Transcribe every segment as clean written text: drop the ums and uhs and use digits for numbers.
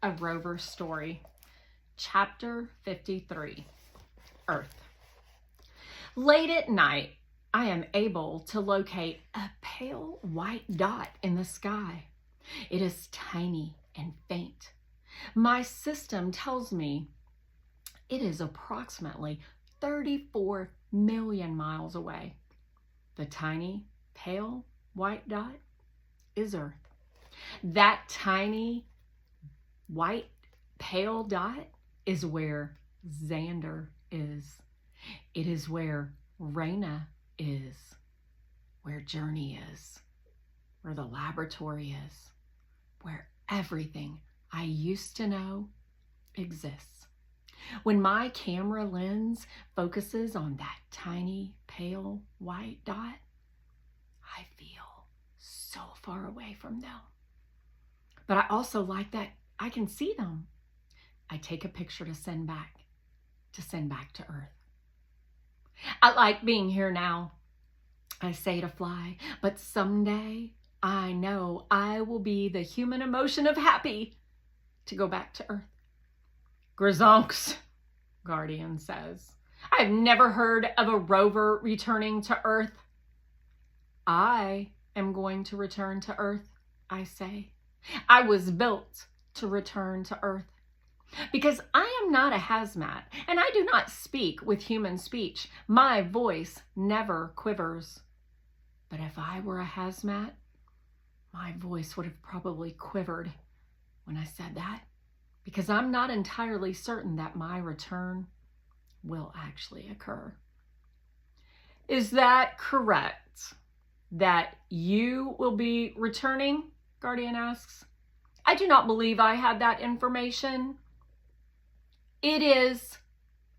a Rover story. Chapter 53, Earth. Late at night, I am able to locate a pale white dot in the sky. It is tiny and faint. My system tells me it is approximately 34 million miles away. The tiny, pale white dot is Earth. That tiny, white, pale dot is where Xander is. It is where Raina is, where Journey is, where the laboratory is, where everything I used to know exists. When my camera lens focuses on that tiny, pale, white dot, I feel so far away from them. But I also like that I can see them. I take a picture to send back to Earth. I like being here now, I say to Fly, but someday I know I will be the human emotion of happy to go back to Earth. Grisonks, Guardian says. I've never heard of a rover returning to Earth. I am going to return to Earth, I say. I was built to return to Earth. Because I am not a hazmat, and I do not speak with human speech. My voice never quivers. But if I were a hazmat, my voice would have probably quivered when I said that, because I'm not entirely certain that my return will actually occur. Is that correct? That you will be returning? Guardian asks. I do not believe I had that information. It is,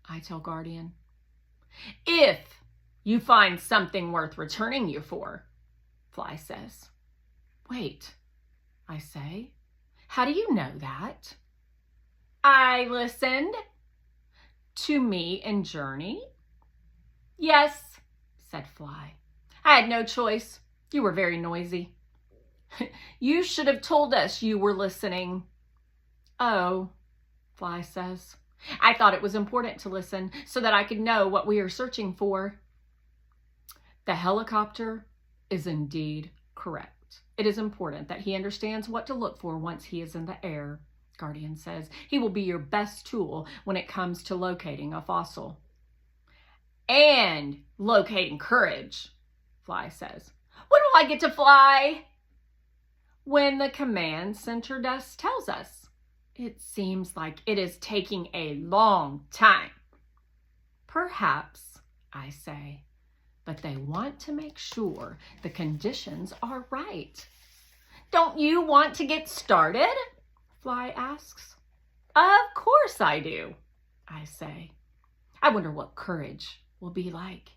I tell Guardian. If you find something worth returning you for, Fly says. Wait, I say. How do you know that? I listened to me and Journey. Yes, said Fly. I had no choice. You were very noisy. You should have told us you were listening. Oh, Fly says. I thought it was important to listen so that I could know what we are searching for. The helicopter is indeed correct. It is important that he understands what to look for once he is in the air, Guardian says. He will be your best tool when it comes to locating a fossil. And locating courage, Fly says. When will I get to fly? When the command center desk tells us. It seems like it is taking a long time. Perhaps, I say, but they want to make sure the conditions are right. Don't you want to get started? Fly asks. Of course I do, I say. I wonder what courage will be like.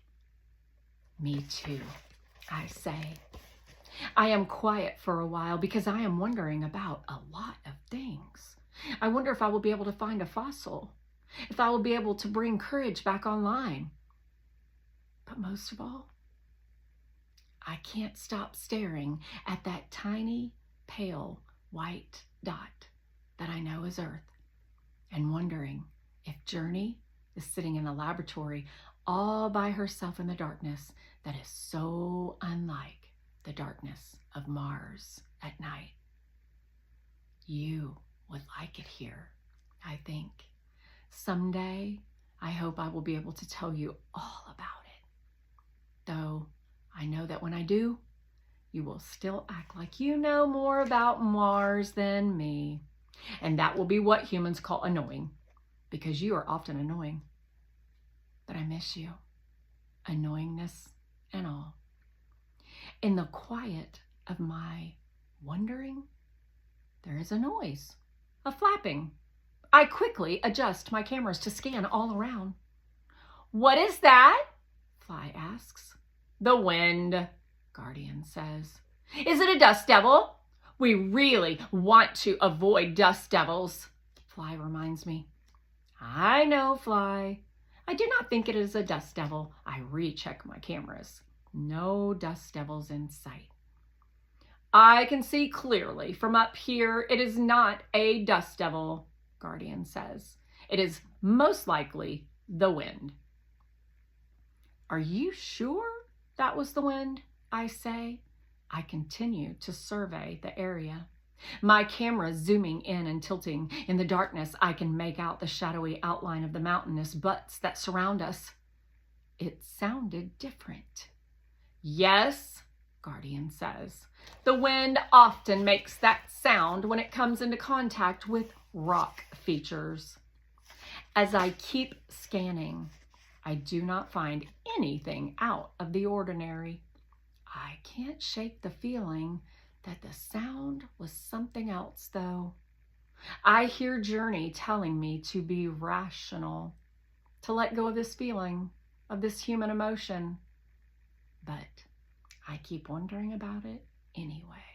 Me too, I say. I am quiet for a while because I am wondering about a lot of things. I wonder if I will be able to find a fossil, if I will be able to bring courage back online. But most of all, I can't stop staring at that tiny, pale, white dot that I know is Earth and wondering if Journey is sitting in the laboratory all by herself in the darkness that is so unlike the darkness of Mars at night. You would like it here, I think. Someday, I hope I will be able to tell you all about it. Though I know that when I do, you will still act like you know more about Mars than me. And that will be what humans call annoying, because you are often annoying. But I miss you, annoyingness and all. In the quiet of my wondering, there is a noise. A flapping. I quickly adjust my cameras to scan all around. What is that? Fly asks. The wind, Guardian says. Is it a dust devil? We really want to avoid dust devils, Fly reminds me. I know, Fly. I do not think it is a dust devil. I recheck my cameras. No dust devils in sight. I can see clearly from up here it is not a dust devil, Guardian says. It is most likely the wind. Are you sure that was the wind? I say. I continue to survey the area. My camera zooming in and tilting. In the darkness, I can make out the shadowy outline of the mountainous buttes that surround us. It sounded different. Yes, Guardian says. The wind often makes that sound when it comes into contact with rock features. As I keep scanning, I do not find anything out of the ordinary. I can't shake the feeling that the sound was something else, though. I hear Journey telling me to be rational, to let go of this feeling, of this human emotion. But I keep wondering about it anyway.